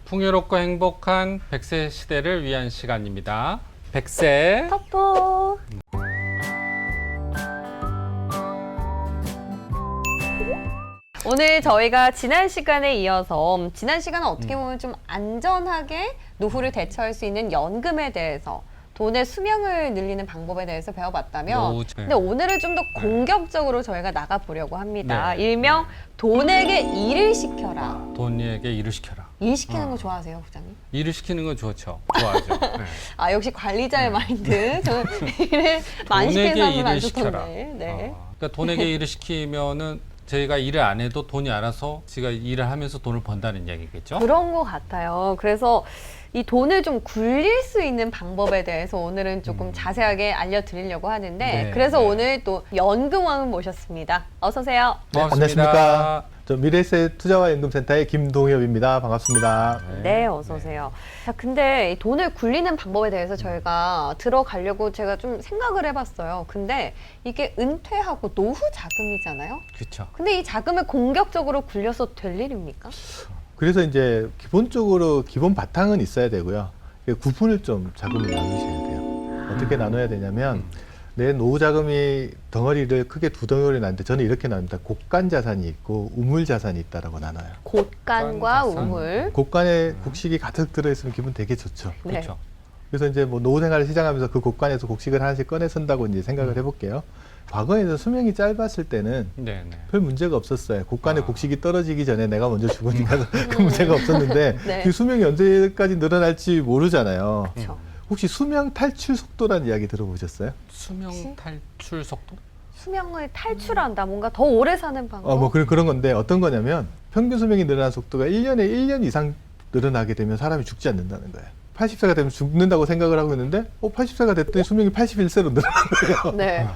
풍요롭고 행복한 100세 시대를 위한 시간입니다. 100세 터포. 오늘 저희가 지난 시간에 이어서 지난 시간은 어떻게 보면 좀 안전하게 노후를 대처할 수 있는 연금에 대해서 돈의 수명을 늘리는 방법에 대해서 배워봤다면 근데 오늘은 좀 더 공격적으로 저희가 나가보려고 합니다. 네. 일명 돈에게 일을 시켜라. 돈에게 일을 시켜라. 일 시키는 거 좋아하세요, 부장님? 일을 시키는 건 좋죠. 좋아하죠. 네. 아, 역시 관리자의 마인드. 저는 일을 많이 시키는 돈에게 사람은 안 일을 시켜라. 좋던데. 네. 그러니까 돈에게 일을 시키면은 저희가 일을 안 해도 돈이 알아서 지가 일을 하면서 돈을 번다는 이야기겠죠? 그런 것 같아요. 그래서 이 돈을 좀 굴릴 수 있는 방법에 대해서 오늘은 조금 자세하게 알려드리려고 하는데 네, 그래서 네. 오늘 또 연금왕을 모셨습니다. 어서 오세요. 네, 고맙습니다. 안녕하십니까. 저 미래세 투자와 연금센터의 김동엽입니다. 반갑습니다. 네, 어서 오세요. 자, 근데 이 돈을 굴리는 방법에 대해서 저희가 들어가려고 제가 좀 생각을 해봤어요. 근데 이게 은퇴하고 노후 자금이잖아요. 그렇죠. 근데 이 자금을 공격적으로 굴려서 될 일입니까? 그래서 이제 기본적으로 기본 바탕은 있어야 되고요. 구분을 좀 자금을 나누셔야 돼요. 어떻게 나눠야 되냐면 내 노후 자금이 덩어리를 크게 두 덩어리 나는데 저는 이렇게 나눕니다. 곡간 자산이 있고 우물 자산이 있다라고 나눠요. 곳간과 자산. 우물. 곡간에 곡식이 가득 들어있으면 기분 되게 좋죠. 네. 그렇죠. 그래서 이제 뭐 노후 생활을 시작하면서 그 곡간에서 곡식을 하나씩 꺼내 쓴다고 이제 생각을 해볼게요. 과거에는 수명이 짧았을 때는 네, 네. 별 문제가 없었어요. 곡간에 아. 곡식이 떨어지기 전에 내가 먼저 죽으니까 그 문제가 없었는데 네. 그 수명이 언제까지 늘어날지 모르잖아요. 그렇죠. 혹시 수명 탈출 속도라는 이야기 들어보셨어요? 수명 탈출 속도? 수명을 탈출한다. 뭔가 더 오래 사는 방법. 뭐 그런 건데 어떤 거냐면 평균 수명이 늘어나는 속도가 1년에 1년 이상 늘어나게 되면 사람이 죽지 않는다는 거예요. 80세가 되면 죽는다고 생각을 하고 있는데 80세가 됐더니 수명이 81세로 늘어난 거예요. 네.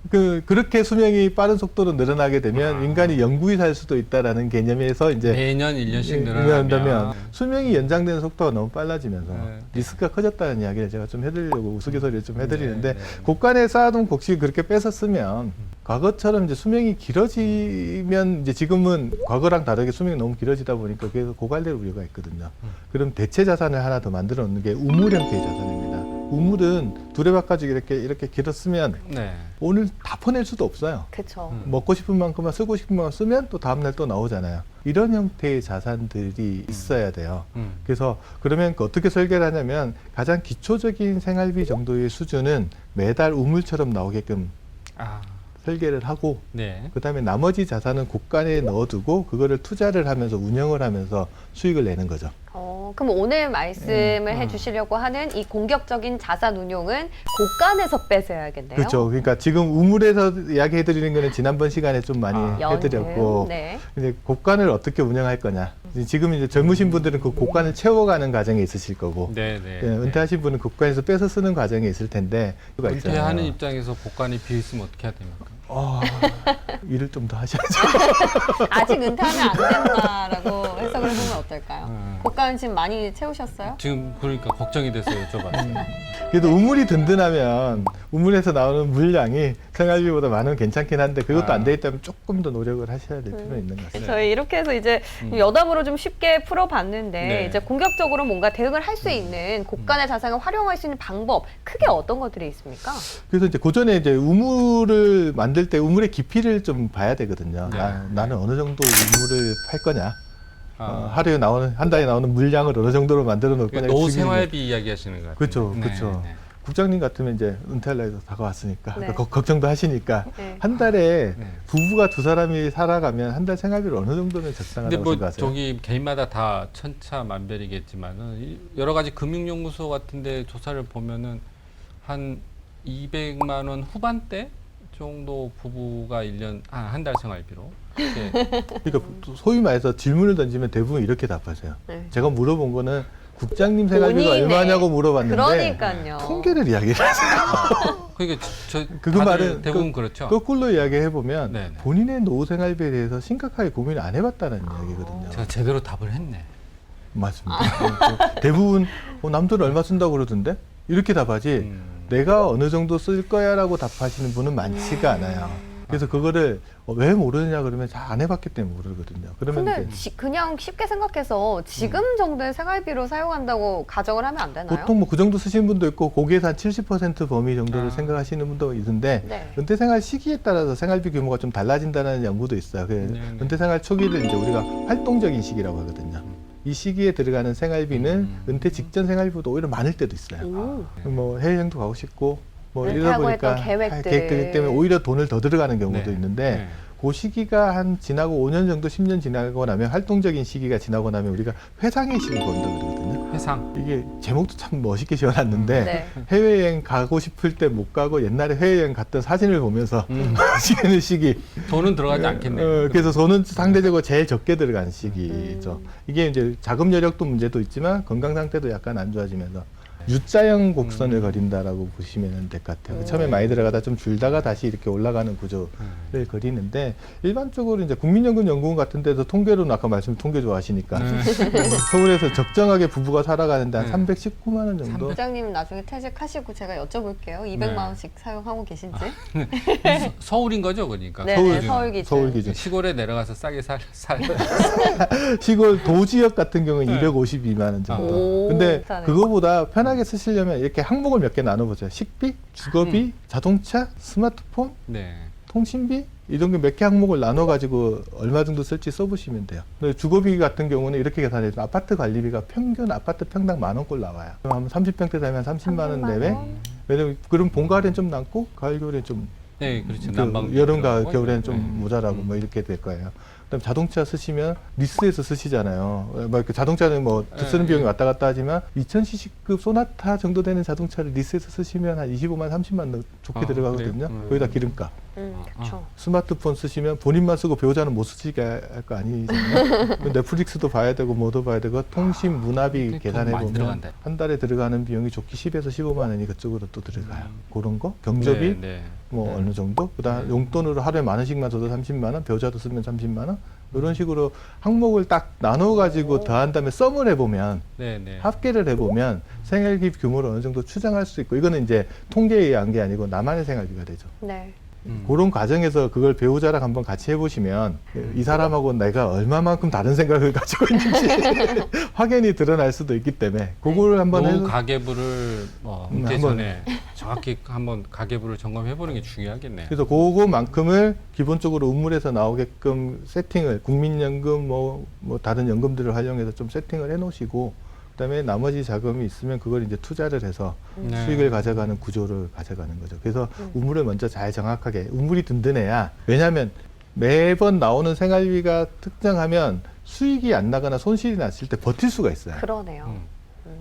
그렇게 수명이 빠른 속도로 늘어나게 되면 인간이 영구히 살 수도 있다라는 개념에서 이제 매년 1년씩 늘어난다면 늘어나면 수명이 연장되는 속도가 너무 빨라지면서 네. 리스크가 커졌다는 이야기를 제가 좀 해드리려고 우스갯소리를 좀 해드리는데 네, 네. 곡간에 쌓아둔 곡식을 그렇게 뺏어 쓰면 과거처럼 이제 수명이 길어지면 이제 지금은 과거랑 다르게 수명이 너무 길어지다 보니까 그래서 고갈될 우려가 있거든요. 그럼 대체 자산을 하나 더 만들어 놓는 게 우물 형태의 자산입니다. 우물은 두레박가지고 이렇게 길었으면 네. 오늘 다 퍼낼 수도 없어요. 그렇죠. 먹고 싶은 만큼만 쓰고 싶은 만큼 쓰면 또 다음날 또 나오잖아요. 이런 형태의 자산들이 있어야 돼요. 그래서 그러면 어떻게 설계를 하냐면 가장 기초적인 생활비 정도의 수준은 매달 우물처럼 나오게끔 아, 설계를 하고 네. 그다음에 나머지 자산은 곡간에 넣어두고 그거를 투자를 하면서 운영을 하면서 수익을 내는 거죠. 그럼 오늘 말씀을 해주시려고 하는 이 공격적인 자산 운용은 곳간에서 뺏어야겠네요. 그렇죠. 그러니까 지금 우물에서 이야기해드리는 거는 지난번 시간에 좀 많이 해드렸고 네. 이제 곡간을 어떻게 운영할 거냐. 지금 이제 젊으신 분들은 그 곡간을 채워가는 과정에 있으실 거고 네, 네. 예, 은퇴하신 분은 곡간에서 뺏어 쓰는 과정에 있을 텐데 그가 있잖아요. 은퇴하는 입장에서 복관이 비어 있으면 어떻게 해야 됩니까? 일을 좀 더 하셔야죠. 아직 은퇴하면 안 된다라고 해석을 해보면 어떨까요? 곳간 지금 많이 채우셨어요? 지금 그러니까 걱정이 돼서 여쭤봤어요. 그래도 우물이 든든하면 우물에서 나오는 물량이 생활비보다 많으면 괜찮긴 한데 그것도 안 돼 있다면 조금 더 노력을 하셔야 될 필요는 있는 것 같습니다. 저희 이렇게 해서 이제 여담으로 좀 쉽게 풀어봤는데 네. 이제 공격적으로 뭔가 대응을 할 수 있는 곳간의 자산을 활용할 수 있는 방법 크게 어떤 것들이 있습니까? 그래서 이제 고전에 이제 우물을 만들 때 우물의 깊이를 좀 봐야 되거든요. 네. 나는 어느 정도 우물을 팔 거냐. 아. 하루에 나오는 한 달에 나오는 물량을 어느 정도로 만들어 놓을 거냐. 그러니까 노후 생활비 이야기하시는 것 같아요. 그렇죠, 네, 그렇죠. 네. 국장님 같으면 이제 은퇴할 나이도 다가왔으니까 네. 걱정도 하시니까 네. 한 달에 네. 부부가 두 사람이 살아가면 한 달 생활비를 어느 정도면 근데 적당하다고 뭐 생각하세요? 저기 개인마다 다 천차만별이겠지만은 여러 가지 금융연구소 같은데 조사를 보면은 한 200만 원 후반대 정도 부부가 1년 한 달 생활비로 이렇게 그러니까 소위 말해서 질문을 던지면 대부분 이렇게 답하세요. 네. 제가 물어본 거는 국장님 생활비가 본인의, 얼마냐고 물어봤는데 그러니까요. 통계를 이야기를 하세요. 그러니까 그 다들 말은 대부분 그렇죠. 거꾸로 이야기해 보면 네네. 본인의 노후 생활비에 대해서 심각하게 고민을 안 해봤다는 이야기거든요. 제가 제대로 답을 했네. 맞습니다. 대부분 남들은 얼마 쓴다고 그러던데 이렇게 답하지 내가 어느 정도 쓸 거야라고 답하시는 분은 많지가 않아요. 그래서 그거를 왜 모르느냐 그러면 잘 안 해봤기 때문에 모르거든요. 그러면 근데 이제 그냥 쉽게 생각해서 지금 정도의 생활비로 사용한다고 가정을 하면 안 되나요? 보통 뭐 그 정도 쓰시는 분도 있고 거기에서 한 70% 범위 정도를 아. 생각하시는 분도 있는데 네. 은퇴생활 시기에 따라서 생활비 규모가 좀 달라진다는 연구도 있어요. 네네. 은퇴생활 초기를 이제 우리가 활동적인 시기라고 하거든요. 이 시기에 들어가는 생활비는 은퇴 직전 생활비보다 오히려 많을 때도 있어요. 오. 뭐 해외여행도 가고 싶고 뭐 이러다 은퇴하고 보니까 했던 계획들. 계획들 때문에 오히려 돈을 더 들어가는 경우도 네. 있는데 네. 그 시기가 한 지나고 5년 정도 10년 지나고 나면 활동적인 시기가 지나고 나면 우리가 회상의 시기가 온다고 그러거든요. 회상. 이게 제목도 참 멋있게 지어놨는데 네. 해외여행 가고 싶을 때 못 가고 옛날에 해외여행 갔던 사진을 보면서 하시는 시기. 돈은 들어가지 않겠네요. 그래서 돈은 상대적으로 제일 적게 들어가는 시기죠. 이게 이제 자금 여력도 문제도 있지만 건강 상태도 약간 안 좋아지면서 U자형 곡선을 그린다라고 보시면 될 것 같아요. 처음에 많이 들어가다 좀 줄다가 다시 이렇게 올라가는 구조를 그리는데 일반적으로 이제 국민연금연구원 같은 데서 통계로는 아까 말씀 통계 좋아하시니까 서울에서 적정하게 부부가 살아가는데 한 네. 319만 원 정도. 부장님 나중에 퇴직하시고 제가 여쭤볼게요. 200만 원씩 사용하고 계신지. 서울인 거죠, 그러니까. 네, 서울 네, 기준. 서울 기준. 서울 기준. 시골에 내려가서 싸게 살. 시골 도지역 같은 경우는 252만 원 정도. 오, 근데 괜찮아요. 그거보다 편하게 쓰시려면 이렇게 항목을 몇 개 나눠보죠. 식비, 주거비, 자동차, 스마트폰, 네. 통신비 이런 게 몇 개 항목을 나눠 가지고 얼마 정도 쓸지 써보시면 돼요. 근데 주거비 같은 경우는 이렇게 계산해요. 아파트 관리비가 평균 아파트 평당 10,000꼴 나와요. 그럼 한 30평대 되면 30만 원 내외. 왜냐면 그럼 봄 가을엔 좀 남고 가을 겨울엔 좀 네, 그렇죠. 그 난방. 여름 가을 겨울에는 좀 네. 모자라고 뭐 이렇게 될 거예요. 그다음 자동차 쓰시면 리스에서 쓰시잖아요. 뭐 이렇게 자동차는 뭐 쓰는 비용이 왔다 갔다 하지만 2000cc급 소나타 정도 되는 자동차를 리스에서 쓰시면 한 25만 30만 좋게 들어가거든요. 그래요? 거기다 기름값. 그렇죠. 스마트폰 쓰시면 본인만 쓰고 배우자는 못 쓰시게 할 거 아니잖아요. 넷플릭스도 봐야 되고 뭐도 봐야 되고 통신 문화비 돈 계산해 많이 보면 들어간다. 한 달에 들어가는 비용이 좋게 10에서 15만 원이 그쪽으로 또 들어가요. 그런 거 경조비 네, 네. 뭐 네. 어느 정도 그다음 용돈으로 하루에 만 원씩만 줘도 30만 원 배우자도 쓰면 30만 원 이런 식으로 항목을 딱 나눠 가지고 더한 다음에 썸을 해보면 네, 네. 합계를 해보면 생활비 규모를 어느 정도 추정할 수 있고 이거는 이제 통계에 의한 게 아니고 나만의 생활비가 되죠. 네. 그런 과정에서 그걸 배우자랑 한번 같이 해보시면 이 사람하고 내가 얼마만큼 다른 생각을 가지고 있는지 확연히 드러날 수도 있기 때문에 그거를 한번 노후 해서 가계부를 은퇴 한번. 전에 정확히 한번 가계부를 점검해 보는 게 중요하겠네요. 그래서 그거만큼을 기본적으로 우물에서 나오게끔 세팅을 국민연금 뭐 다른 연금들을 활용해서 좀 세팅을 해놓으시고 그다음에 나머지 자금이 있으면 그걸 이제 투자를 해서 네. 수익을 가져가는 구조를 가져가는 거죠. 그래서 우물을 먼저 잘 정확하게 우물이 든든해야 왜냐하면 매번 나오는 생활비가 특정하면 수익이 안 나거나 손실이 났을 때 버틸 수가 있어요. 그러네요.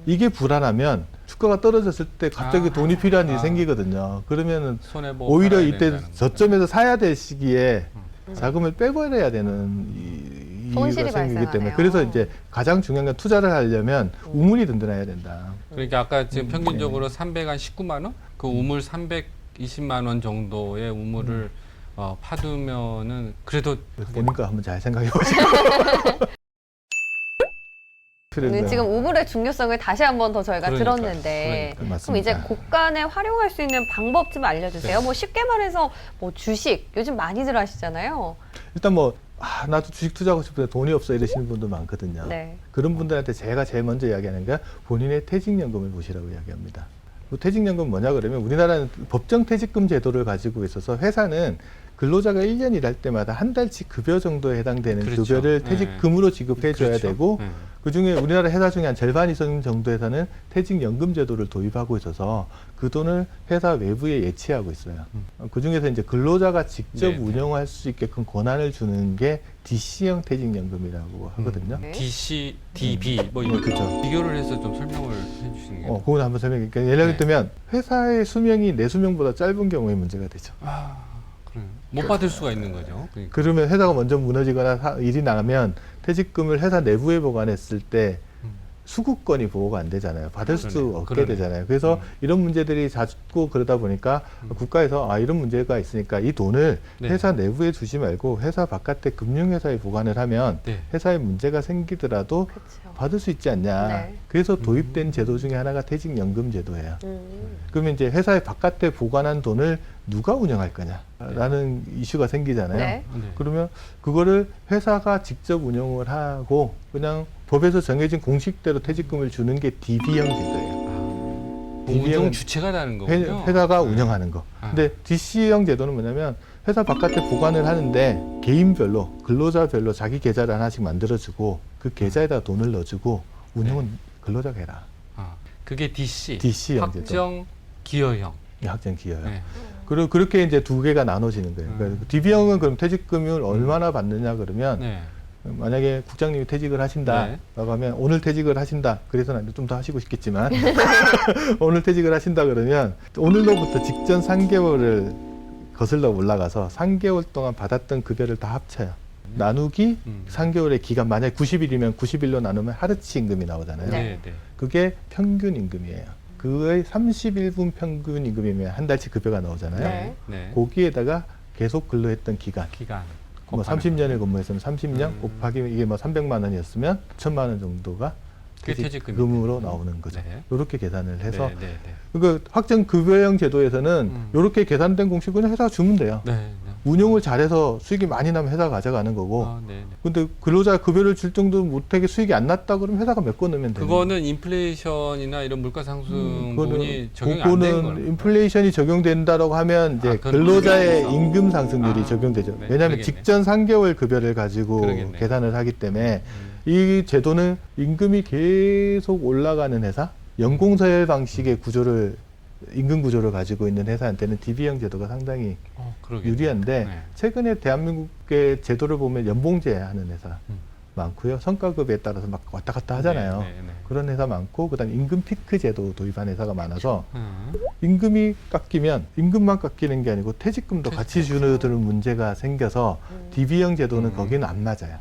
이게 불안하면 주가가 떨어졌을 때 갑자기 돈이 필요한 일이 생기거든요. 그러면은 손해보고 오히려 팔아야 이때 된다는 거죠. 저점에서 사야 될 시기에 자금을 빼버려야 되는 손실이 이유가 생기기 발생하네요. 때문에 그래서 이제 가장 중요한 건 투자를 하려면 우물이 든든해야 된다. 그러니까 아까 지금 평균적으로 319만 원? 그 우물 320만 원 정도의 우물을 파두면은 그래도 보니까 한번 잘 생각해 보시고. 네, 지금 우물의 중요성을 다시 한 번 더 저희가 그러니까요. 들었는데 그러니까요. 그럼 이제 고간에 활용할 수 있는 방법 좀 알려주세요. 네. 뭐 쉽게 말해서 뭐 주식 요즘 많이들 하시잖아요. 일단 뭐 나도 주식 투자하고 싶은데 돈이 없어 이러시는 분도 많거든요. 네. 그런 분들한테 제가 제일 먼저 이야기하는 게 본인의 퇴직연금을 보시라고 이야기합니다. 퇴직연금 뭐냐 그러면 우리나라는 법정 퇴직금 제도를 가지고 있어서 회사는 근로자가 1년 일할 때마다 한 달치 급여 정도에 해당되는 그렇죠. 급여를 네. 퇴직금으로 지급해 줘야 그렇죠. 되고 네. 그중에 우리나라 회사 중에 한 절반 이상 정도에서는 퇴직연금 제도를 도입하고 있어서 그 돈을 회사 외부에 예치하고 있어요. 그중에서 이제 근로자가 직접 네. 운영할 수 있게끔 권한을 주는 게 DC형 퇴직연금이라고 하거든요. 네. DC, DB 뭐 이런 그렇죠. 비교를 해서 좀 설명을 해주시는 게. 그건 한번 설명해. 그러니까 예를 네. 들면 회사의 수명이 내 수명보다 짧은 경우에 문제가 되죠. 그래요. 못 받을 수가 있는 거죠. 그러니까. 그러면 회사가 먼저 무너지거나 일이 나가면 퇴직금을 회사 내부에 보관했을 때 수급권이 보호가 안 되잖아요. 받을 수 그러네요. 없게 그러네요. 되잖아요. 그래서 이런 문제들이 자꾸 그러다 보니까 국가에서 이런 문제가 있으니까 이 돈을 네. 회사 내부에 주지 말고 회사 바깥에 금융회사에 보관을 하면 네. 회사에 문제가 생기더라도 그렇죠. 받을 수 있지 않냐. 네. 그래서 도입된 제도 중에 하나가 퇴직연금 제도예요. 음. 그러면 이제 회사의 바깥에 보관한 돈을 누가 운영할 거냐라는 이슈가 생기잖아요. 네. 네. 그러면 그거를 회사가 직접 운영을 하고 그냥 법에서 정해진 공식대로 퇴직금을 주는 게 DB형 제도예요. 운영 주체가 다른 거군요. 회사가 네. 운영하는 거. 아. 근데 DC형 제도는 뭐냐면 회사 바깥에 보관을 하는데 개인별로 근로자별로 자기 계좌를 하나씩 만들어주고 그 계좌에다 돈을 넣어주고 운영은 근로자가 해라. 아, 그게 DC, DC형 제도. 확정 기여형. 학정 기여요. 네. 그리고 그렇게 이제 두 개가 나눠지는 거예요. 그러니까 DB형은 그럼 퇴직금을 얼마나 받느냐 그러면 네. 만약에 국장님이 퇴직을 하신다라고 네. 하면 오늘 퇴직을 하신다. 그래서는 좀 더 하시고 싶겠지만 오늘 퇴직을 하신다 그러면 오늘로부터 직전 3개월을 거슬러 올라가서 3개월 동안 받았던 급여를 다 합쳐요. 나누기 3개월의 기간 만약에 90일이면 90일로 나누면 하루치 임금이 나오잖아요. 네. 네. 그게 평균 임금이에요. 그의 31분 평균 임금이면 한 달치 급여가 나오잖아요. 네. 네. 거기에다가 계속 근로했던 기간 기간. 뭐 곱하는 30년을 근무했으면 30년 곱하기 이게 뭐 300만 원이었으면 1000만 원 정도가 그게 퇴직금이 퇴직금으로 되는 나오는 거죠. 네. 이렇게 계산을 해서 네. 네. 네. 그러니까 확정 급여형 제도에서는 이렇게 계산된 공식은 회사가 주면 돼요. 네. 네. 운용을 잘해서 수익이 많이 나면 회사가 가져가는 거고 아, 네. 네. 근데 근로자 급여를 줄 정도 못하게 수익이 안 났다 그러면 회사가 메꿔 넣으면 되는 그거는 인플레이션이나 이런 물가 상승 부분이 적용이 안 그거는 되는 거예요. 인플레이션이 적용된다라고 하면 이제 그건 근로자의 그러겠어. 임금 상승률이 아, 적용되죠. 네, 왜냐하면 그러겠네. 직전 3개월 급여를 가지고 그러겠네. 계산을 하기 때문에 이 제도는 임금이 계속 올라가는 회사, 연공서열 방식의 구조를 임금 구조를 가지고 있는 회사한테는 DB형 제도가 상당히 그러겠네. 유리한데 네. 최근에 대한민국의 제도를 보면 연봉제 하는 회사 많고요. 성과급에 따라서 막 왔다 갔다 하잖아요. 네, 네, 네. 그런 회사 많고 그다음에 임금 피크 제도 도입한 회사가 많아서 음. 임금이 깎이면 임금만 깎이는 게 아니고 퇴직금도 같이 주는 문제가 생겨서 DB형 제도는 거기는 안 맞아요.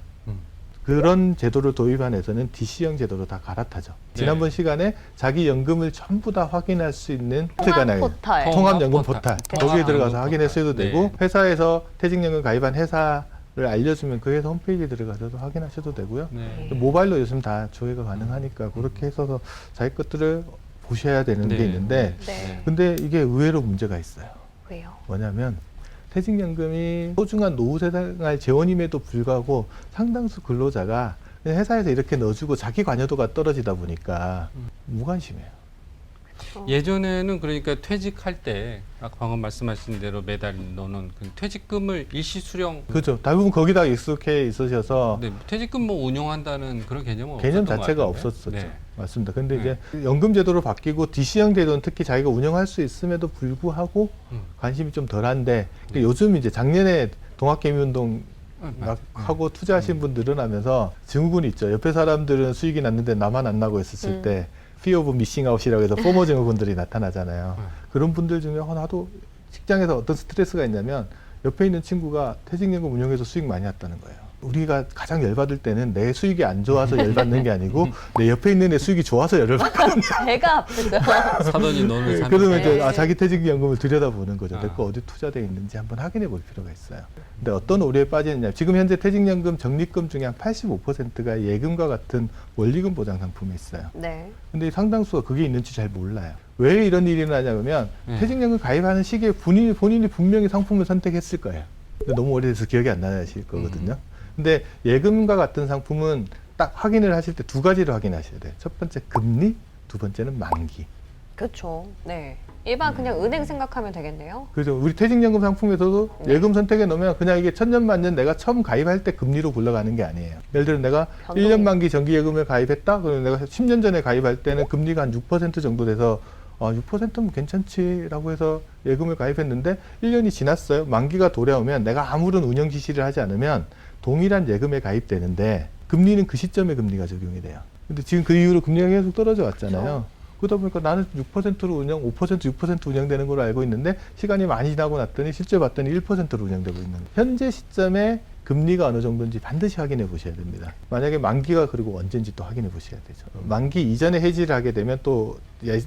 그런 제도를 도입한 회사는 DC형 제도로 다 갈아타죠. 지난번 시간에 자기 연금을 전부 다 확인할 수 있는 통합 나요. 포털. 통합연금 포털. 그렇죠. 거기에 들어가서 통합연금 확인했어도 포털. 되고 네. 회사에서 퇴직연금 가입한 회사를 알려주면 그 회사 홈페이지에 들어가서도 확인하셔도 되고요. 네. 모바일로 요즘 다 조회가 가능하니까 그렇게 해서 자기 것들을 보셔야 되는 네. 게 있는데 네. 근데 이게 의외로 문제가 있어요. 왜요? 뭐냐면 퇴직연금이 소중한 노후생활 재원임에도 불구하고 상당수 근로자가 그냥 회사에서 이렇게 넣어주고 자기 관여도가 떨어지다 보니까 무관심해요. 예전에는 그러니까 퇴직할 때 아까 방금 말씀하신 대로 매달 넣는 그 퇴직금을 일시 수령 그렇죠. 대부분 거기다 익숙해 있으셔서 네, 퇴직금 뭐 운용한다는 그런 개념은 개념 없었던 것 자체가 같은데. 없었었죠. 네. 맞습니다. 근데 네. 이제 연금 제도로 바뀌고 DC형 제도는 특히 자기가 운영할 수 있음에도 불구하고 관심이 좀 덜한데 요즘 이제 작년에 동학개미운동 막 하고 투자하신 분 늘어나면서 증후군이 있죠. 옆에 사람들은 수익이 났는데 나만 안 나고 있었을 때 피어 오브 미싱 아웃이라고 해서 포모 증후군들이 나타나잖아요. 그런 분들 중에 나도 직장에서 어떤 스트레스가 있냐면 옆에 있는 친구가 퇴직연금 운용해서 수익 많이 났다는 거예요. 우리가 가장 열받을 때는 내 수익이 안 좋아서 열받는 게 아니고 내 옆에 있는 애 수익이 좋아서 열받거든요. 배가 아프죠. 사돈이 너는 사는 그러면 이제 네. 자기 퇴직연금을 들여다보는 거죠. 아. 내 거 어디 투자되어 있는지 한번 확인해 볼 필요가 있어요. 근데 어떤 오류에 빠지느냐. 지금 현재 퇴직연금 적립금 중에 한 85%가 예금과 같은 원리금 보장 상품이 있어요. 네. 근데 상당수가 그게 있는지 잘 몰라요. 왜 이런 일이 나냐면 퇴직연금 가입하는 시기에 본인이 분명히 상품을 선택했을 거예요. 근데 너무 오래돼서 기억이 안 나실 거거든요. 근데 예금과 같은 상품은 딱 확인을 하실 때 두 가지를 확인하셔야 돼요. 첫 번째 금리, 두 번째는 만기. 그렇죠. 네. 일반 그냥 은행 생각하면 되겠네요. 그래서 우리 퇴직연금 상품에서도 네. 예금 선택에 넣으면 그냥 이게 천년만년 내가 처음 가입할 때 금리로 굴러가는 게 아니에요. 예를 들어 내가 변동이- 1년 만기 정기예금을 가입했다? 그러면 내가 10년 전에 가입할 때는 금리가 한 6% 정도 돼서 6%면 괜찮지라고 해서 예금을 가입했는데 1년이 지났어요. 만기가 돌아오면 내가 아무런 운영 지시를 하지 않으면 동일한 예금에 가입되는데 금리는 그 시점에 금리가 적용이 돼요. 근데 지금 그 이후로 금리가 계속 떨어져 왔잖아요. 그러다 보니까 나는 6%로 운영, 5%, 6% 운영되는 걸로 알고 있는데 시간이 많이 지나고 났더니 실제 봤더니 1%로 운영되고 있는 거예요. 현재 시점에 금리가 어느 정도인지 반드시 확인해 보셔야 됩니다. 만약에 만기가 그리고 언제인지 또 확인해 보셔야 되죠. 만기 이전에 해지를 하게 되면 또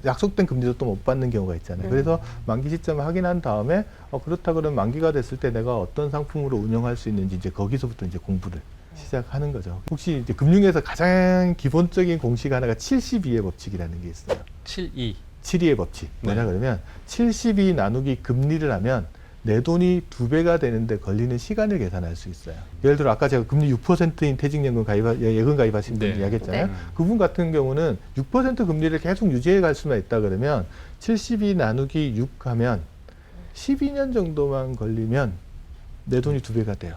약속된 금리도 또 못 받는 경우가 있잖아요. 그래서 만기 시점을 확인한 다음에 그렇다 그러면 만기가 됐을 때 내가 어떤 상품으로 운영할 수 있는지 이제 거기서부터 이제 공부를 시작하는 거죠. 혹시 이제 금융에서 가장 기본적인 공식 하나가 72의 법칙이라는 게 있어요. 7.2. 72의 법칙. 뭐냐 네. 그러면 72 나누기 금리를 하면 내 돈이 2배가 되는데 걸리는 시간을 계산할 수 있어요. 예를 들어 아까 제가 금리 6%인 퇴직연금 예금 가입하신 분 네. 이야기했잖아요. 네. 그분 같은 경우는 6% 금리를 계속 유지해 갈 수만 있다 그러면 72 나누기 6 하면 12년 정도만 걸리면 내 돈이 2배가 돼요.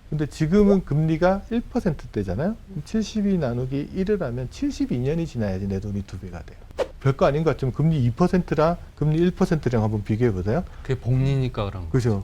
근데 지금은 금리가 1%대잖아요. 72 나누기 1을 하면 72년이 지나야지 내 돈이 2배가 돼요. 별거 아닌 것 같지만 금리 2%랑 금리 1%랑 한번 비교해 보세요. 그게 복리니까 그런 거. 그죠.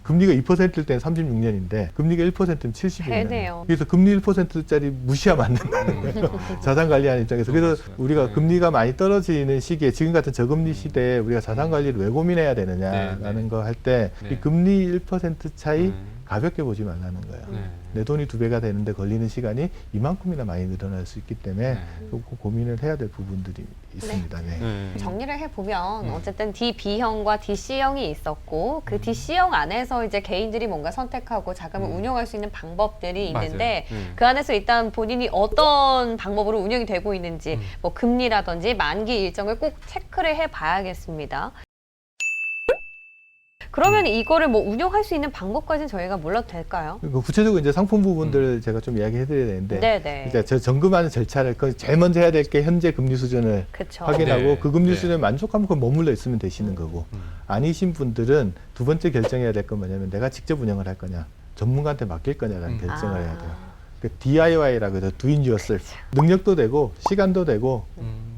금리가 2%일 때는 36년인데 금리가 1%는 72년. 배네요. 그래서 금리 1%짜리 무시하면 안 된다는 거예요. 자산 관리하는 입장에서. 그래서 우리가 네. 금리가 많이 떨어지는 시기에 지금 같은 저금리 시대에 우리가 자산 관리를 왜 고민해야 되느냐라는 네. 거 할 때 이 네. 금리 1% 차이 네. 가볍게 보지 말라는 거예요. 네. 내 돈이 2배가 되는데 걸리는 시간이 이만큼이나 많이 늘어날 수 있기 때문에 네. 그 고민을 해야 될 부분들이 있습니다. 네. 네. 정리를 해보면 어쨌든 DB형과 DC형이 있었고 그 DC형 안에서 이제 개인들이 뭔가 선택하고 자금을 운용할 수 있는 방법들이 있는데 맞아요. 그 안에서 일단 본인이 어떤 방법으로 운영이 되고 있는지 뭐 금리라든지 만기 일정을 꼭 체크를 해봐야겠습니다. 그러면 이거를 뭐 운영할 수 있는 방법까지는 저희가 몰라도 될까요? 그 구체적으로 이제 상품 부분들을 제가 좀 이야기해드려야 되는데, 네네. 이제 저 점검하는 절차를 제일 먼저 해야 될 게 현재 금리 수준을 그쵸. 확인하고 네. 그 금리 네. 수준에 만족하면 그 머물러 있으면 되시는 거고, 아니신 분들은 두 번째 결정해야 될 건 뭐냐면 내가 직접 운영을 할 거냐, 전문가한테 맡길 거냐라는 결정을 해야 돼요. 그 DIY라고 해서 Do It Yourself. 능력도 되고 시간도 되고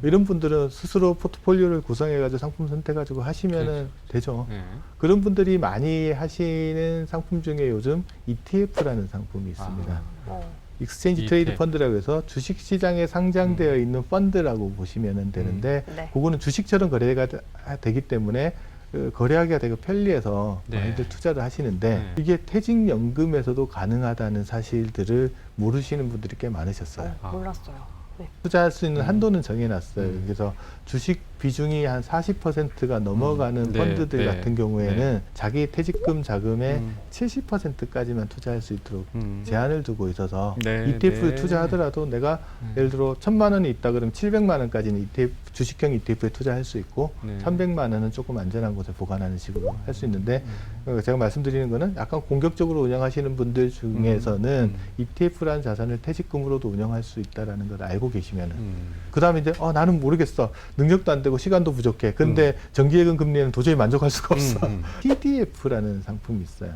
이런 분들은 스스로 포트폴리오를 구성해가지고 상품 선택해가지고 하시면은 되죠. 네. 그런 분들이 많이 하시는 상품 중에 요즘 ETF라는 상품이 있습니다. 익스체인지 ETF. 트레이드 펀드라고 해서 주식시장에 상장되어 있는 펀드라고 보시면 되는데 네. 그거는 주식처럼 거래가 되기 때문에 거래하기가 되게 편리해서 네. 많이들 투자를 하시는데 네. 이게 퇴직연금에서도 가능하다는 사실들을 모르시는 분들이 꽤 많으셨어요. 몰랐어요. 네. 투자할 수 있는 한도는 정해놨어요. 그래서 주식 비중이 한 40%가 넘어가는 네, 펀드들 네, 같은 경우에는 네. 자기 퇴직금 자금의 70%까지만 투자할 수 있도록 제한을 두고 있어서 네, ETF에 네. 투자하더라도 내가 예를 들어 1,000만 원이 있다 그러면 700만 원까지는 ETF, 주식형 ETF에 투자할 수 있고 네. 300만 원은 조금 안전한 곳에 보관하는 식으로 할 수 있는데 제가 말씀드리는 거는 약간 공격적으로 운영하시는 분들 중에서는 ETF라는 자산을 퇴직금으로도 운영할 수 있다는 걸 알고 계시면은 그 다음에 이제 나는 모르겠어. 능력도 안 되고 시간도 부족해. 근데 정기예금 금리에는 도저히 만족할 수가 없어. TDF라는 상품이 있어요.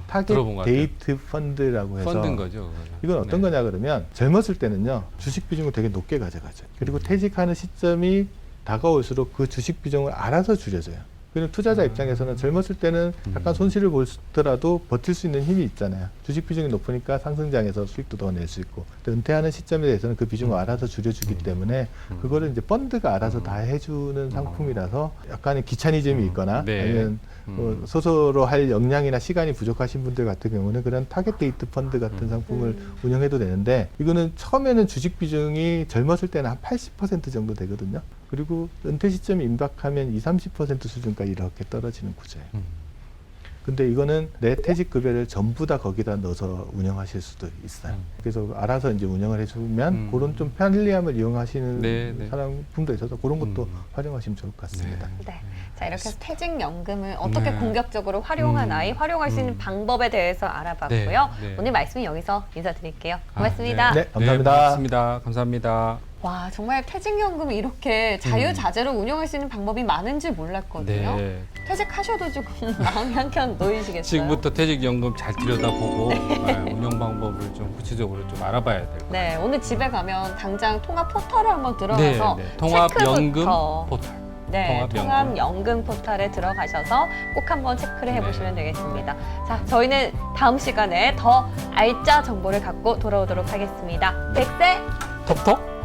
타겟 들어본 것 같아요. 데이트 펀드라고 해서 펀드인 거죠. 그거는. 이건 어떤 네. 거냐 그러면 젊었을 때는요 주식 비중을 되게 높게 가져가죠. 그리고 퇴직하는 시점이 다가올수록 그 주식 비중을 알아서 줄여줘요. 그럼 투자자 입장에서는 젊었을 때는 약간 손실을 보더라도 버틸 수 있는 힘이 있잖아요. 주식 비중이 높으니까 상승장에서 수익도 더 낼 수 있고 은퇴하는 시점에 대해서는 그 비중을 알아서 줄여주기 때문에 그거를 이제 펀드가 알아서 다 해주는 상품이라서 약간의 귀차니즘이 있거나 네. 아니면 스스로 할 역량이나 시간이 부족하신 분들 같은 경우는 그런 타겟 데이트 펀드 같은 상품을 운영해도 되는데 이거는 처음에는 주식 비중이 젊었을 때는 한 80% 정도 되거든요. 그리고 은퇴 시점이 임박하면 20-30% 수준까지 이렇게 떨어지는 구조예요. 근데 이거는 내 퇴직급여를 전부 다 거기다 넣어서 운영하실 수도 있어요. 그래서 알아서 이제 운영을 해주면 그런 좀 편리함을 이용하시는 네, 네. 사람분도 있어서 그런 것도 활용하시면 좋을 것 같습니다. 네. 자, 이렇게 해서 퇴직연금을 어떻게 네. 공격적으로 활용할 수 있는 방법에 대해서 알아봤고요. 네, 네. 오늘 말씀은 여기서 인사드릴게요. 고맙습니다. 네, 감사합니다. 고맙습니다. 감사합니다. 와, 정말 퇴직연금이 이렇게 자유자재로 운영할 수 있는 방법이 많은 줄 몰랐거든요. 네. 퇴직하셔도 조금 마음이 한켠 놓이시겠어요? 지금부터 퇴직연금 잘 들여다보고 운영 방법을 좀 구체적으로 좀 알아봐야 될 것 같아요. 네, 오늘 집에 가면 당장 통합 포털을 한번 들어가서 통합연금 체크부터 포털. 네, 통합연금 포털에 들어가셔서 꼭 한번 체크를 해보시면 되겠습니다. 자, 저희는 다음 시간에 더 알짜 정보를 갖고 돌아오도록 하겠습니다. 백세 톡톡